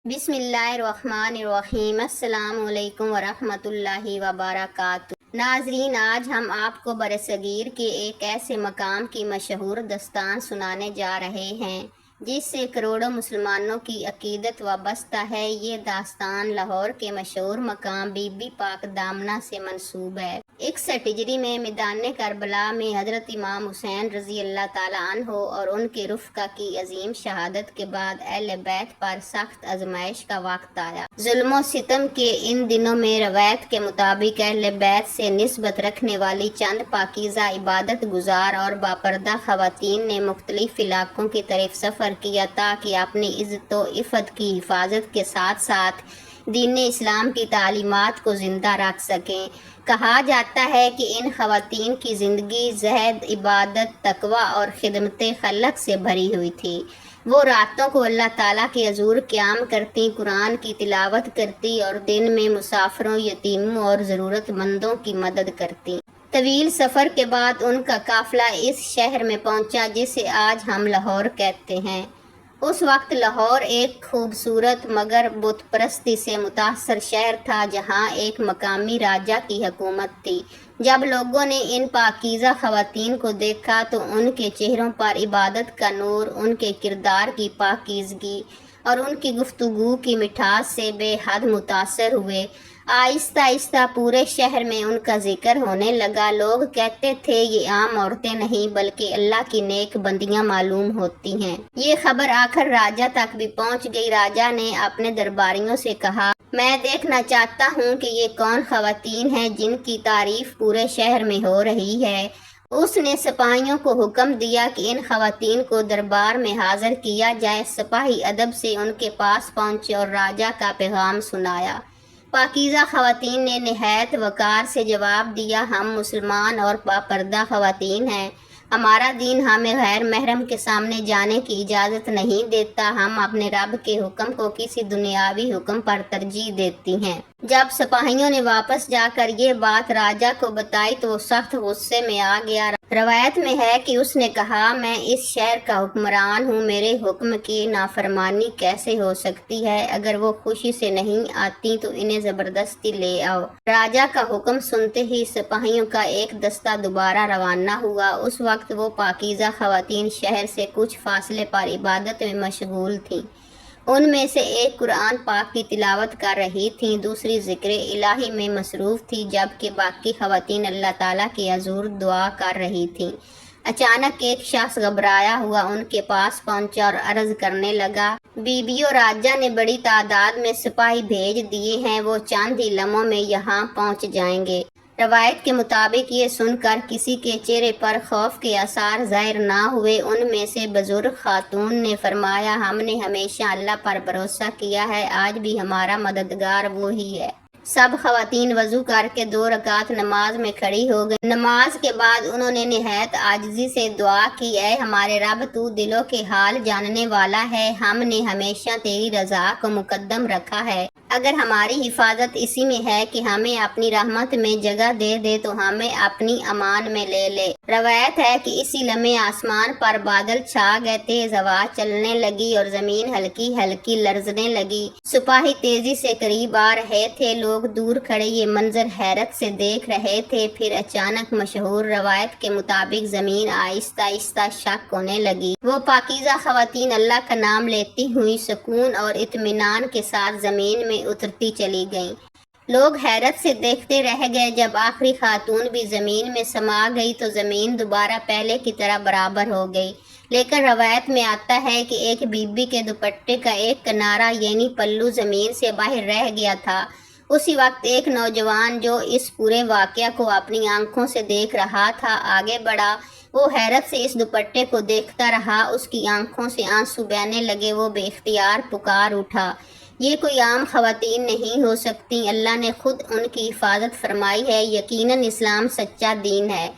بسم اللہ الرحمن الرحیم۔ السلام علیکم ورحمۃ اللہ وبرکاتہ۔ ناظرین، آج ہم آپ کو برصغیر کے ایک ایسے مقام کی مشہور داستان سنانے جا رہے ہیں جس سے کروڑوں مسلمانوں کی عقیدت وابستہ ہے۔ یہ داستان لاہور کے مشہور مقام بی بی پاک دامنہ سے منسوب ہے۔ 61 ہجری میں میدان کربلا میں حضرت امام حسین رضی اللہ تعالیٰ عنہ اور ان کے رفقا کی عظیم شہادت کے بعد اہل بیت پر سخت آزمائش کا وقت آیا۔ ظلم و ستم کے ان دنوں میں روایت کے مطابق اہل بیت سے نسبت رکھنے والی چند پاکیزہ عبادت گزار اور باپردہ خواتین نے مختلف علاقوں کی طرف سفر کیا تاکہ اپنی عزت و عفت کی حفاظت کے ساتھ ساتھ دین اسلام کی تعلیمات کو زندہ رکھ سکیں۔ کہا جاتا ہے کہ ان خواتین کی زندگی زہد، عبادت، تقویٰ اور خدمت خلق سے بھری ہوئی تھی۔ وہ راتوں کو اللہ تعالیٰ کے حضور قیام کرتی، قرآن کی تلاوت کرتی اور دن میں مسافروں، یتیموں اور ضرورت مندوں کی مدد کرتی۔ طویل سفر کے بعد ان کا قافلہ اس شہر میں پہنچا جسے آج ہم لاہور کہتے ہیں۔ اس وقت لاہور ایک خوبصورت مگر بت پرستی سے متاثر شہر تھا جہاں ایک مقامی راجا کی حکومت تھی۔ جب لوگوں نے ان پاکیزہ خواتین کو دیکھا تو ان کے چہروں پر عبادت کا نور، ان کے کردار کی پاکیزگی اور ان کی گفتگو کی مٹھاس سے بے حد متاثر ہوئے۔ آہستہ آہستہ پورے شہر میں ان کا ذکر ہونے لگا۔ لوگ کہتے تھے یہ عام عورتیں نہیں بلکہ اللہ کی نیک بندیاں معلوم ہوتی ہیں۔ یہ خبر آخر راجا تک بھی پہنچ گئی۔ راجا نے اپنے درباریوں سے کہا، میں دیکھنا چاہتا ہوں کہ یہ کون خواتین ہیں جن کی تعریف پورے شہر میں ہو رہی ہے۔ اس نے سپاہیوں کو حکم دیا کہ ان خواتین کو دربار میں حاضر کیا جائے۔ سپاہی ادب سے ان کے پاس پہنچے اور راجا کا پیغام سنایا۔ پاکیزہ خواتین نے نہایت وقار سے جواب دیا، ہم مسلمان اور باپردہ خواتین ہیں۔ ہمارا دین ہمیں غیر محرم کے سامنے جانے کی اجازت نہیں دیتا۔ ہم اپنے رب کے حکم کو کسی دنیاوی حکم پر ترجیح دیتی ہیں۔ جب سپاہیوں نے واپس جا کر یہ بات راجا کو بتائی تو وہ سخت غصے میں آ گیا۔ روایت میں ہے کہ اس نے کہا، میں اس شہر کا حکمران ہوں، میرے حکم کی نافرمانی کیسے ہو سکتی ہے؟ اگر وہ خوشی سے نہیں آتی تو انہیں زبردستی لے آؤ۔ راجا کا حکم سنتے ہی سپاہیوں کا ایک دستہ دوبارہ روانہ ہوا۔ اس وقت وہ پاکیزہ خواتین شہر سے کچھ فاصلے پر عبادت میں مشغول تھیں۔ ان میں سے ایک قرآن پاک کی تلاوت کر رہی تھیں، دوسری ذکر الہی میں مصروف تھی، جبکہ باقی خواتین اللہ تعالیٰ کے حضور دعا کر رہی تھیں۔ اچانک ایک شخص گھبرایا ہوا ان کے پاس پہنچا اور عرض کرنے لگا، بیبیوں، راجا نے بڑی تعداد میں سپاہی بھیج دیے ہیں، وہ چند ہی لمحوں میں یہاں پہنچ جائیں گے۔ روایت کے مطابق یہ سن کر کسی کے چہرے پر خوف کے آثار ظاہر نہ ہوئے۔ ان میں سے بزرگ خاتون نے فرمایا، ہم نے ہمیشہ اللہ پر بھروسہ کیا ہے، آج بھی ہمارا مددگار وہی ہے۔ سب خواتین وضو کر کے 2 رکعت نماز میں کھڑی ہو گئیں۔ نماز کے بعد انہوں نے نہایت عاجزی سے دعا کی، اے ہمارے رب، تو دلوں کے حال جاننے والا ہے، ہم نے ہمیشہ تیری رضا کو مقدم رکھا ہے۔ اگر ہماری حفاظت اسی میں ہے کہ ہمیں اپنی رحمت میں جگہ دے دے تو ہمیں اپنی امان میں لے لے۔ روایت ہے کہ اسی لمحے آسمان پر بادل چھا گئے، تیز ہوا چلنے لگی اور زمین ہلکی ہلکی لرزنے لگی۔ سپاہی تیزی سے قریب آ رہے تھے، لوگ دور کھڑے یہ منظر حیرت سے دیکھ رہے تھے۔ پھر اچانک مشہور روایت کے مطابق زمین آہستہ آہستہ شق ہونے لگی۔ وہ پاکیزہ خواتین اللہ کا نام لیتی ہوئی سکون اور اطمینان کے ساتھ زمین میں اترتی چلی گئیں۔ لوگ حیرت سے دیکھتے رہ گئے۔ جب آخری خاتون بھی زمین میں سما گئی تو زمین دوبارہ پہلے کی طرح برابر ہو گئی، لیکن روایت میں آتا ہے کہ ایک بی بی کے دوپٹے کا ایک کنارہ یعنی پلو زمین سے باہر رہ گیا تھا۔ اسی وقت ایک نوجوان جو اس پورے واقعہ کو اپنی آنکھوں سے دیکھ رہا تھا آگے بڑھا۔ وہ حیرت سے اس دوپٹے کو دیکھتا رہا، اس کی آنکھوں سے آنسو بہنے لگے۔ وہ بے اختیار پکار اٹھا، یہ کوئی عام خواتین نہیں ہو سکتی، اللہ نے خود ان کی حفاظت فرمائی ہے، یقیناً اسلام سچا دین ہے۔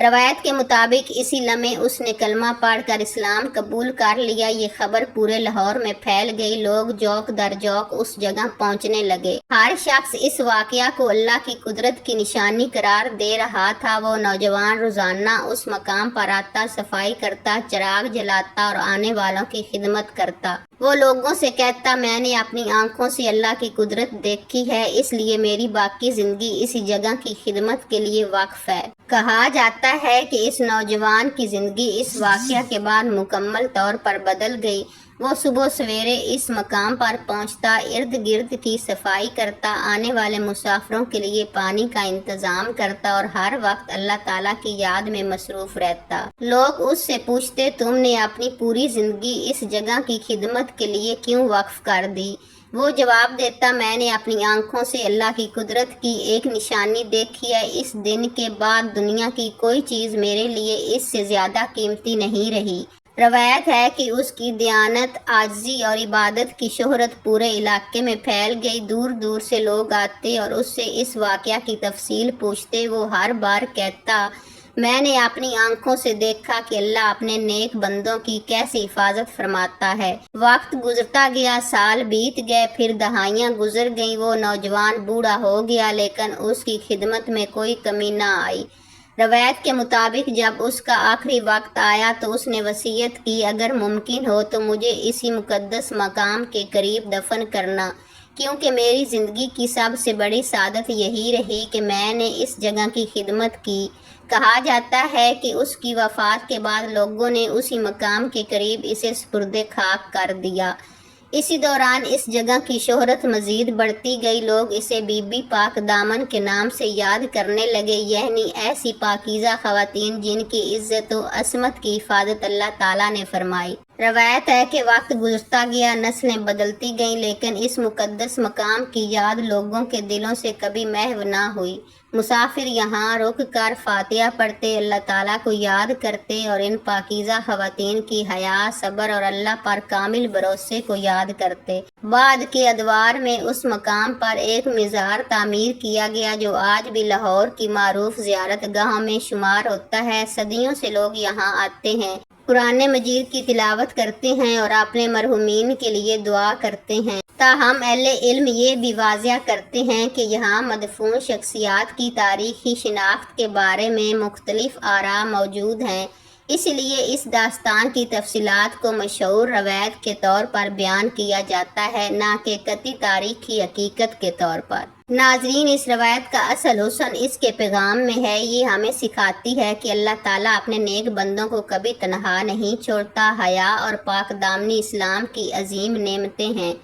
روایت کے مطابق اسی لمحے اس نے کلمہ پڑھ کر اسلام قبول کر لیا۔ یہ خبر پورے لاہور میں پھیل گئی، لوگ جوق در جوق اس جگہ پہنچنے لگے۔ ہر شخص اس واقعہ کو اللہ کی قدرت کی نشانی قرار دے رہا تھا۔ وہ نوجوان روزانہ اس مقام پر آتا، صفائی کرتا، چراغ جلاتا اور آنے والوں کی خدمت کرتا۔ وہ لوگوں سے کہتا میں نے اپنی آنکھوں سے اللہ کی قدرت دیکھی ہے، اس لیے میری باقی زندگی اسی جگہ کی خدمت کے لیے وقف ہے۔ کہا جاتا ہے کہ اس نوجوان کی زندگی اس واقعہ کے بعد مکمل طور پر بدل گئی۔ وہ صبح سویرے اس مقام پر پہنچتا، ارد گرد کی صفائی کرتا، آنے والے مسافروں کے لیے پانی کا انتظام کرتا اور ہر وقت اللہ تعالیٰ کی یاد میں مصروف رہتا۔ لوگ اس سے پوچھتے تم نے اپنی پوری زندگی اس جگہ کی خدمت کے لیے کیوں وقف کر دی؟ وہ جواب دیتا میں نے اپنی آنکھوں سے اللہ کی قدرت کی ایک نشانی دیکھی ہے، اس دن کے بعد دنیا کی کوئی چیز میرے لیے اس سے زیادہ قیمتی نہیں رہی۔ روایت ہے کہ اس کی دیانت، عاجزی اور عبادت کی شہرت پورے علاقے میں پھیل گئی۔ دور دور سے لوگ آتے اور اس سے اس واقعہ کی تفصیل پوچھتے۔ وہ ہر بار کہتا میں نے اپنی آنکھوں سے دیکھا کہ اللہ اپنے نیک بندوں کی کیسی حفاظت فرماتا ہے۔ وقت گزرتا گیا، سال بیت گئے، پھر دہائیاں گزر گئیں۔ وہ نوجوان بوڑھا ہو گیا لیکن اس کی خدمت میں کوئی کمی نہ آئی۔ روایت کے مطابق جب اس کا آخری وقت آیا تو اس نے وصیت کی اگر ممکن ہو تو مجھے اسی مقدس مقام کے قریب دفن کرنا، کیونکہ میری زندگی کی سب سے بڑی سعادت یہی رہی کہ میں نے اس جگہ کی خدمت کی۔ کہا جاتا ہے کہ اس کی وفات کے بعد لوگوں نے اسی مقام کے قریب اسے سپرد خاک کر دیا۔ اسی دوران اس جگہ کی شہرت مزید بڑھتی گئی، لوگ اسے بی بی پاک دامن کے نام سے یاد کرنے لگے، یعنی ایسی پاکیزہ خواتین جن کی عزت و عصمت کی حفاظت اللہ تعالیٰ نے فرمائی۔ روایت ہے کہ وقت گزرتا گیا، نسلیں بدلتی گئیں، لیکن اس مقدس مقام کی یاد لوگوں کے دلوں سے کبھی محو نہ ہوئی۔ مسافر یہاں رک کر فاتحہ پڑھتے، اللہ تعالیٰ کو یاد کرتے اور ان پاکیزہ خواتین کی حیا، صبر اور اللہ پر کامل بھروسے کو یاد کرتے۔ بعد کے ادوار میں اس مقام پر ایک مزار تعمیر کیا گیا جو آج بھی لاہور کی معروف زیارت گاہوں میں شمار ہوتا ہے۔ صدیوں سے لوگ یہاں آتے ہیں، قرآن مجید کی تلاوت کرتے ہیں اور اپنے مرحومین کے لیے دعا کرتے ہیں۔ تاہم اہل علم یہ بھی واضح کرتے ہیں کہ یہاں مدفون شخصیات کی تاریخی شناخت کے بارے میں مختلف آراء موجود ہیں، اس لیے اس داستان کی تفصیلات کو مشہور روایت کے طور پر بیان کیا جاتا ہے، نہ کہ قطعی تاریخی حقیقت کے طور پر۔ ناظرین، اس روایت کا اصل حسن اس کے پیغام میں ہے۔ یہ ہمیں سکھاتی ہے کہ اللہ تعالیٰ اپنے نیک بندوں کو کبھی تنہا نہیں چھوڑتا۔ حیا اور پاک دامنی اسلام کی عظیم نعمتیں ہیں۔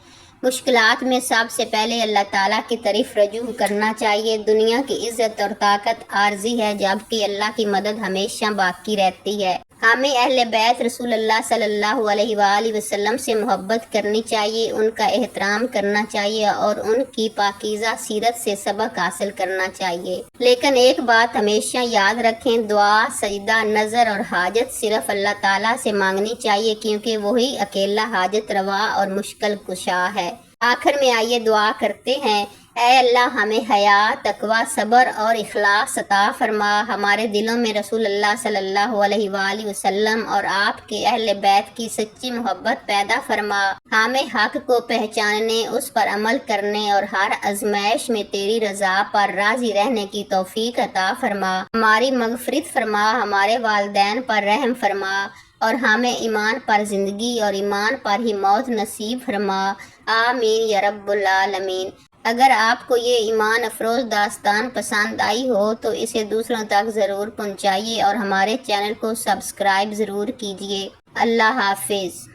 مشکلات میں سب سے پہلے اللہ تعالیٰ کی طرف رجوع کرنا چاہیے۔ دنیا کی عزت اور طاقت عارضی ہے جبکہ اللہ کی مدد ہمیشہ باقی رہتی ہے۔ ہمیں اہل بیت رسول اللہ صلی اللہ علیہ وآلہ وسلم سے محبت کرنی چاہیے، ان کا احترام کرنا چاہیے اور ان کی پاکیزہ سیرت سے سبق حاصل کرنا چاہیے۔ لیکن ایک بات ہمیشہ یاد رکھیں، دعا، سجدہ، نظر اور حاجت صرف اللہ تعالیٰ سے مانگنی چاہیے، کیونکہ وہی اکیلا حاجت روا اور مشکل کشا ہے۔ آخر میں آئیے دعا کرتے ہیں۔ اے اللہ، ہمیں حیا، تقوی، صبر اور اخلاص عطا فرما۔ ہمارے دلوں میں رسول اللہ صلی اللہ علیہ وآلہ وسلم اور آپ کے اہل بیت کی سچی محبت پیدا فرما۔ ہمیں حق کو پہچاننے، اس پر عمل کرنے اور ہر آزمائش میں تیری رضا پر راضی رہنے کی توفیق عطا فرما۔ ہماری مغفرت فرما، ہمارے والدین پر رحم فرما اور ہمیں ایمان پر زندگی اور ایمان پر ہی موت نصیب فرما۔ آمین یا رب العالمین۔ اگر آپ کو یہ ایمان افروز داستان پسند آئی ہو تو اسے دوسروں تک ضرور پہنچائیے اور ہمارے چینل کو سبسکرائب ضرور کیجیے۔ اللہ حافظ۔